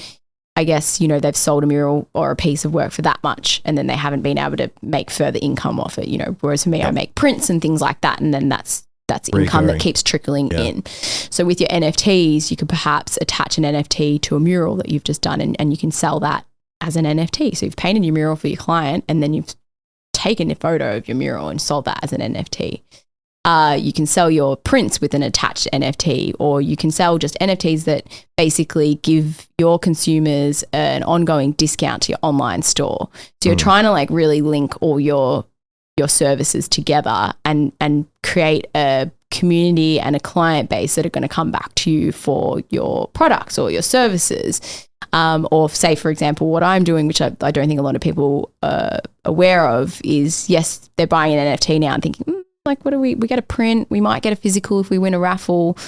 I guess, you know, they've sold a mural or a piece of work for that much and then they haven't been able to make further income off it, you know, whereas for me, I make prints and things like that, and then that's income that keeps trickling in. So with your NFTs, you could perhaps attach an NFT to a mural that you've just done, and you can sell that as an NFT. So you've painted your mural for your client and then you've taken a photo of your mural and sold that as an NFT. You can sell your prints with an attached NFT, or you can sell just NFTs that basically give your consumers an ongoing discount to your online store. So you're trying to like really link all your services together and create a community and a client base that are going to come back to you for your products or your services. Or say, for example, what I'm doing, which I don't think a lot of people are aware of, is yes, they're buying an NFT now and thinking, like, what do we get a print, we might get a physical if we win a raffle,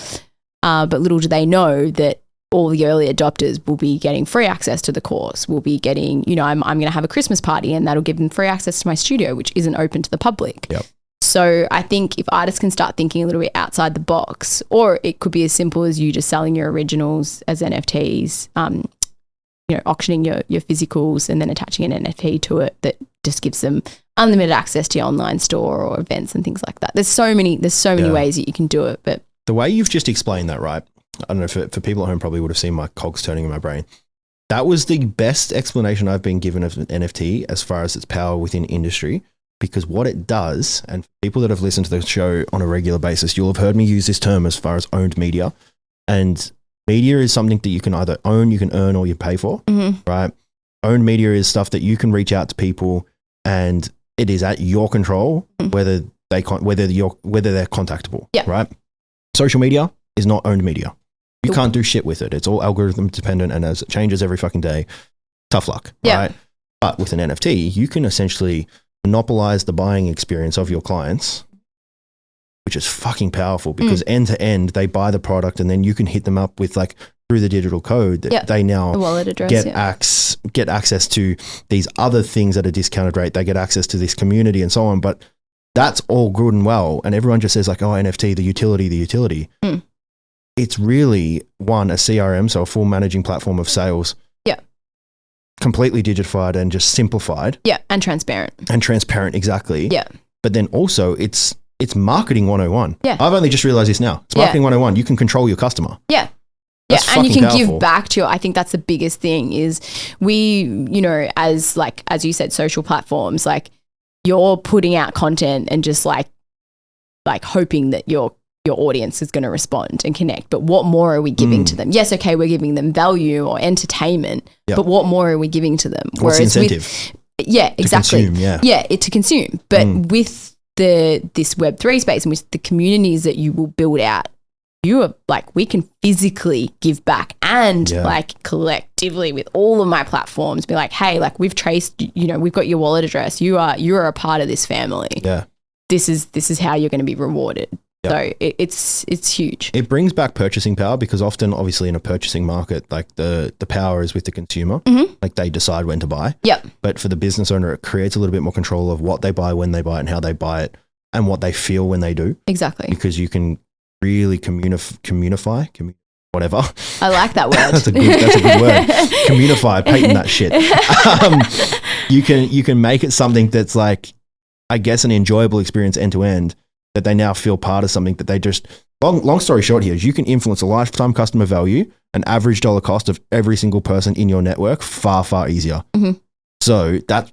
but little do they know that all the early adopters will be getting free access to the course, will be getting, you know, I'm going to have a Christmas party and that'll give them free access to my studio, which isn't open to the public. So I think if artists can start thinking a little bit outside the box, or it could be as simple as you just selling your originals as NFTs, you know, auctioning your physicals and then attaching an NFT to it that just gives them unlimited access to your online store or events and things like that. There's so many ways that you can do it. But the way you've just explained that, right? I don't know, for people at home probably would have seen my cogs turning in my brain. That was the best explanation I've been given of an NFT as far as its power within industry, because what it does, and people that have listened to the show on a regular basis, you'll have heard me use this term as far as owned media. And media is something that you can either own, you can earn, or you pay for, right? Owned media is stuff that you can reach out to people and it is at your control whether they're contactable, right? Social media is not owned media. You can't do shit with it. It's all algorithm dependent, and as it changes every fucking day, tough luck, right? But with an NFT, you can essentially monopolize the buying experience of your clients, which is fucking powerful, because end to end, they buy the product and then you can hit them up with, like, through the digital code that they now the wallet address, get access to these other things at a discounted rate. They get access to this community and so on. But that's all good and well. And everyone just says like, oh, NFT, the utility. It's really a CRM, so a full managing platform of sales. Completely digitified and just simplified. And transparent. Exactly. Yeah. But then also it's marketing 101. Yeah. I've only just realized this now. It's marketing 101. You can control your customer. Yeah. That's and you fucking can powerful. give back to it. I think that's the biggest thing is we, you know, as you said, social platforms, like you're putting out content and just like hoping that your audience is going to respond and connect. But what more are we giving to them? Yes, okay, we're giving them value or entertainment, but what more are we giving to them? What's the incentive? Exactly. To consume, it's to consume. But with this Web3 space and with the communities that you will build out, you are like, we can physically give back and like collectively with all of my platforms be like, hey, like we've traced, you know, we've got your wallet address. You are a part of this family. Yeah. This is how you're going to be rewarded. Yep. So it's huge. It brings back purchasing power because often, obviously, in a purchasing market, like the power is with the consumer. Like they decide when to buy. Yep. But for the business owner, it creates a little bit more control of what they buy, when they buy it, and how they buy it, and what they feel when they do. Exactly. Because you can really communify, whatever. I like that word. That's a good word. Communify, patent that shit. You can make it something that's like, I guess, an enjoyable experience end to end, that they now feel part of something that they just, long story short here is you can influence a lifetime customer value, an average dollar cost of every single person in your network far, far easier. So that's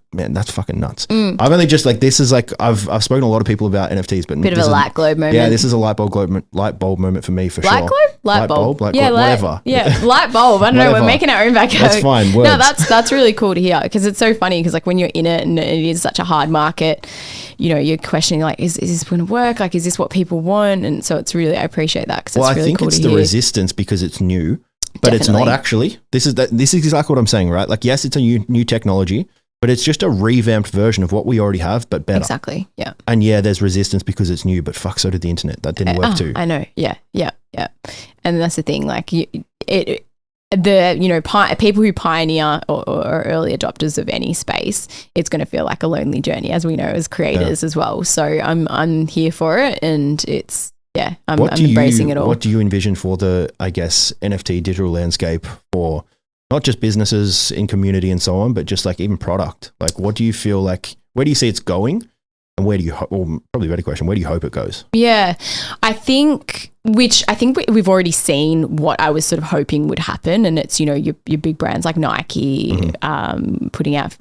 fucking nuts. I've only just like, this is like, I've spoken to a lot of people about NFTs, but bit of a light bulb moment. Yeah, this is a light bulb moment for me for sure. Light bulb, whatever. Yeah, light bulb. I don't know. We're making our own back. That's fine. Words. No, that's really cool to hear because it's so funny because like when you're in it and it is such a hard market, you know, you're questioning like, is this going to work? Like, is this what people want? And so it's really, I appreciate that because it's really cool to hear. I think it's the resistance because it's new. But It's not actually. This is exactly what I'm saying, right? Like, yes, it's a new technology, but it's just a revamped version of what we already have, but better. Exactly. Yeah. And yeah, there's resistance because it's new, but fuck, so did the internet. That didn't work too. I know. Yeah. And that's the thing. Like, people who pioneer or early adopters of any space, it's going to feel like a lonely journey, as we know as creators as well. So I'm here for it, and it's. Yeah, I'm embracing it all. What do you envision for the, I guess, NFT digital landscape for not just businesses in community and so on, but just like even product? Like, what do you feel like, where do you see it's going? And where do you, or probably a better question, where do you hope it goes? Yeah, I think we've already seen what I was sort of hoping would happen. And it's, you know, your big brands like Nike putting out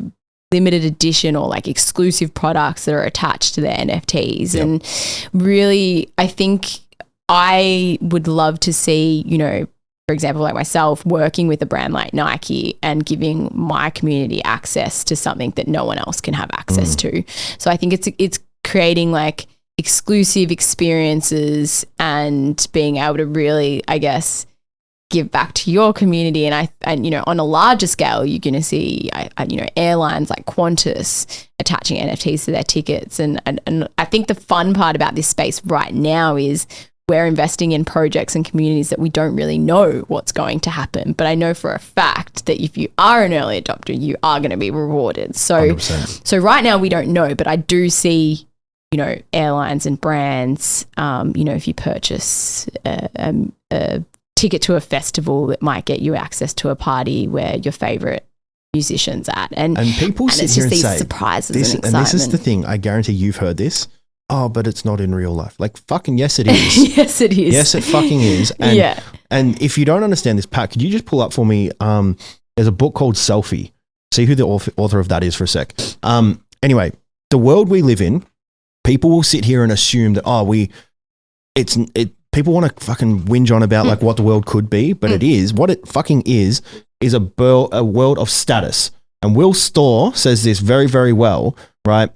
limited edition or like exclusive products that are attached to their NFTs. Yep. And really, I think I would love to see, you know, for example, like myself working with a brand like Nike and giving my community access to something that no one else can have access to. So I think it's creating like exclusive experiences and being able to really, I guess, give back to your community. And you know, on a larger scale, you're going to see, you know, airlines like Qantas attaching NFTs to their tickets. And I think the fun part about this space right now is we're investing in projects and communities that we don't really know what's going to happen. But I know for a fact that if you are an early adopter, you are going to be rewarded. So 100%. So right now we don't know, but I do see, you know, airlines and brands, you know, if you purchase a ticket to a festival, that might get you access to a party where your favorite musician's at, and people sit here and say surprises this, and excitement. And this is the thing. I guarantee you've heard this. Oh, but it's not in real life. Like, fucking yes, it is. Yes, it is. Yes, it fucking is. And, and if you don't understand this, Pat, could you just pull up for me? There's a book called Selfie. See who the author of that is for a sec. Anyway, the world we live in, people will sit here and assume that people want to fucking whinge on about like what the world could be, but it is what it fucking is a world of status. And Will Storr says this very, very well, right?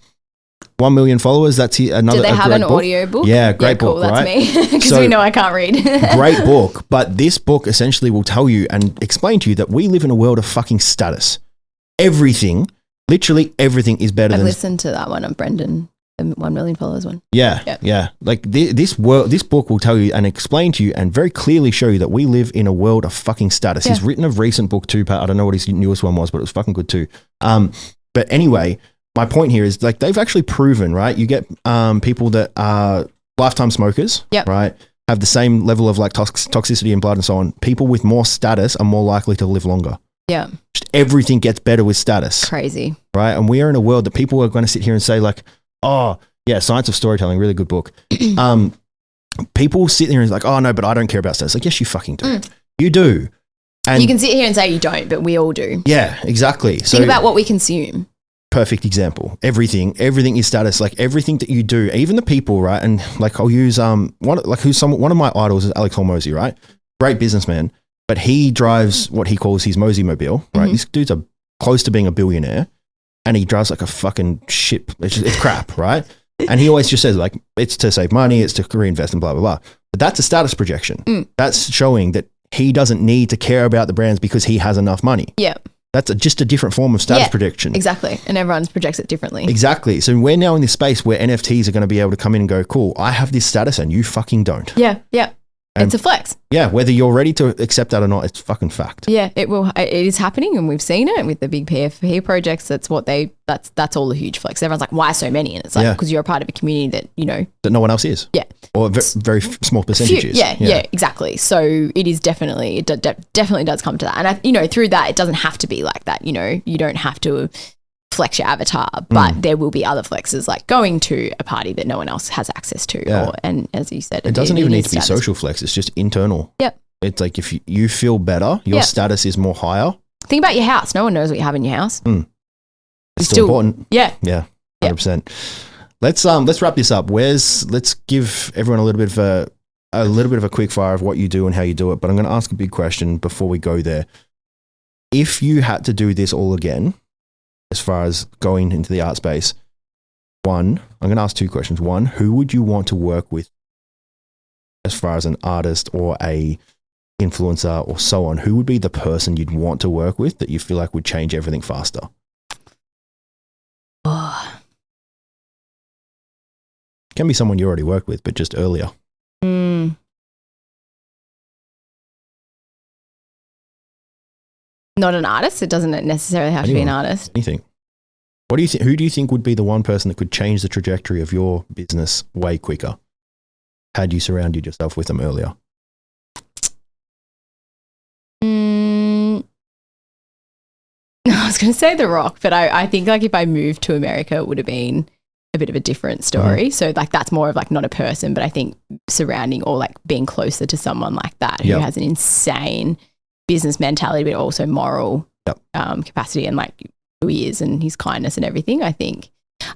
1 million followers. That's another. Do they have an book. Audio book? Yeah, great book. Cool, right? That's me because we know I can't read. Great book, but this book essentially will tell you and explain to you that we live in a world of fucking status. Everything, literally everything, is better than. I've listened to that one of Brendan. 1 million followers one. Yeah. Like this book will tell you and explain to you and very clearly show you that we live in a world of fucking status. He's written a recent book too, Pat. I don't know what his newest one was, but it was fucking good too. But anyway, my point here is like they've actually proven, right? You get people that are lifetime smokers, right? Have the same level of like toxicity in blood and so on. People with more status are more likely to live longer. Yeah. Just everything gets better with status. Crazy. Right? And we are in a world that people are going to sit here and say like, oh, yeah, Science of Storytelling, really good book. People sit there and like, oh, no, but I don't care about status. Like, yes, you fucking do. You do. And you can sit here and say you don't, but we all do. yeah, exactly. So think about what we consume. perfect example. Everything is status. Like everything that you do, even the people, right? And like I'll use one of my idols is Alex Hormozy, right? Great businessman, but he drives what he calls his Mosey mobile, right? Mm-hmm. This dude's close to being a billionaire, and he drives like a fucking ship. It's crap, right? And he always just says like it's to save money, it's to reinvest and blah blah blah. But that's a status projection. That's showing that he doesn't need to care about the brands because he has enough money. Yeah. That's just a different form of status projection. Exactly. And everyone projects it differently. Exactly. So we're now in this space where NFTs are going to be able to come in and go, cool, I have this status and you fucking don't. Yeah. Yeah. And it's a flex. yeah, whether you're ready to accept that or not, it's fucking fact. Yeah, it will. It is happening, and we've seen it with the big PFP projects. That's all the huge flex. Everyone's like, "Why so many?" And it's like because you're a part of a community that that no one else is. Yeah, or very small percentages. Yeah, exactly. So it is definitely definitely does come to that, and through that, it doesn't have to be like that. You don't have to flex your avatar, but there will be other flexes like going to a party that no one else has access to. Yeah. And as you said, it doesn't even need to be social flex. It's just internal. Yep. It's like if you feel better, your status is more higher. Think about your house. No one knows what you have in your house. It's still important. Yeah. Yeah. 100%. Let's wrap this up. Let's give everyone a little bit of a quick fire of what you do and how you do it. But I'm going to ask a big question before we go there. If you had to do this all again, as far as going into the art space, I'm going to ask two questions. One, who would you want to work with as far as an artist or a influencer or so on? Who would be the person you'd want to work with that you feel like would change everything faster? Oh. Can be someone you already worked with, but just earlier. Not an artist. It doesn't necessarily have to be an artist. Anything. What do you think? Who do you think would be the one person that could change the trajectory of your business way quicker? Had you surrounded yourself with them earlier? I was going to say The Rock, but I think like if I moved to America, it would have been a bit of a different story. So like that's more of like not a person, but I think surrounding or like being closer to someone like that who has an insane business mentality, but also moral capacity and like who he is and his kindness and everything, I think.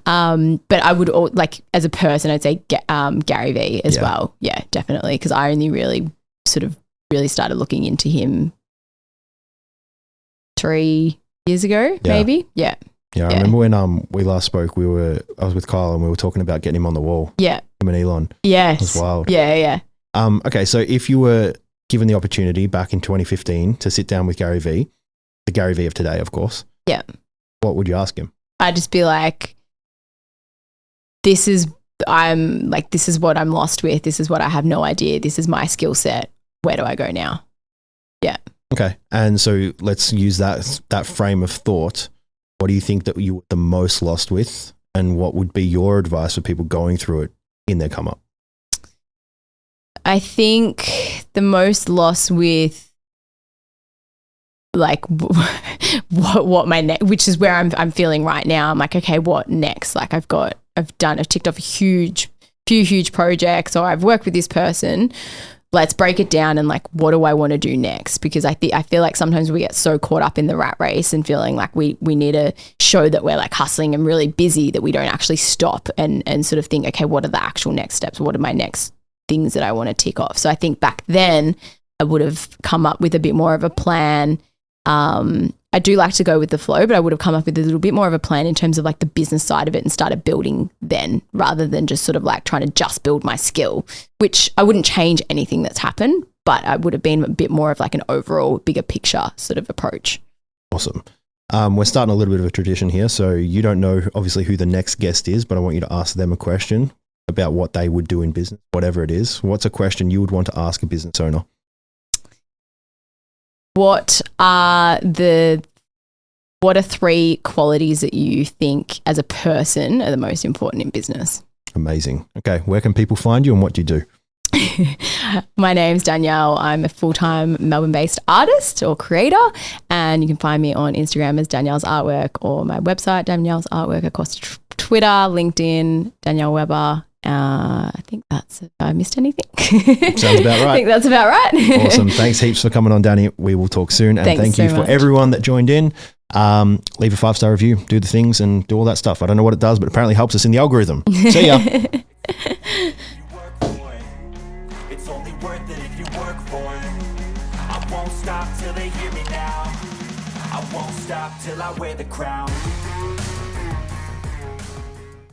But I would like as a person, I'd say Gary Vee as well. Yeah, definitely. Because I only really started looking into him 3 years ago, maybe. Yeah. Yeah, I remember when we last spoke, I was with Kyle and we were talking about getting him on the wall. Yeah. Him and Elon. Yes. It was wild. Yeah. Okay, so if you were given the opportunity back in 2015 to sit down with Gary Vee, the Gary Vee of today, of course. Yeah. What would you ask him? I'd just be like, this is what I'm lost with. This is what I have no idea. This is my skill set. Where do I go now? Yeah. Okay. And so let's use that frame of thought. What do you think that you were the most lost with? And what would be your advice for people going through it in their come up? I think the most lost with like what my next, which is where I'm feeling right now. I'm like, okay, what next? Like I've ticked off few huge projects, or I've worked with this person. Let's break it down and like, what do I want to do next? Because I feel like sometimes we get so caught up in the rat race and feeling like we need to show that we're like hustling and really busy that we don't actually stop and sort of think, okay, what are the actual next steps? What are my next things that I want to tick off? So I think back then I would have come up with a bit more of a plan. I do like to go with the flow, but I would have come up with a little bit more of a plan in terms of like the business side of it and started building then, rather than just sort of like trying to just build my skill, which I wouldn't change anything that's happened, but I would have been a bit more of like an overall bigger picture sort of approach. Awesome. We're starting a little bit of a tradition here. So you don't know obviously who the next guest is, but I want you to ask them a question about what they would do in business, whatever it is. What's a question you would want to ask a business owner? What are 3 qualities that you think as a person are the most important in business? Amazing. Okay. Where can people find you and what do you do? My name's Danielle. I'm a full-time Melbourne-based artist or creator, and you can find me on Instagram as Danielle's Artwork, or my website, Danielle's Artwork, across Twitter, LinkedIn, Danielle Weber, I think that's it. I missed anything? Sounds about right. I think that's about right. Awesome. Thanks heaps for coming on, Danny. We will talk soon. And Thanks thank you so for much. everyone that joined in. Leave a 5-star review, do the things and do all that stuff. I don't know what it does, but apparently helps us in the algorithm. See ya. It's only worth it if you work for it. I won't stop till they hear me now. I won't stop till I wear the crown.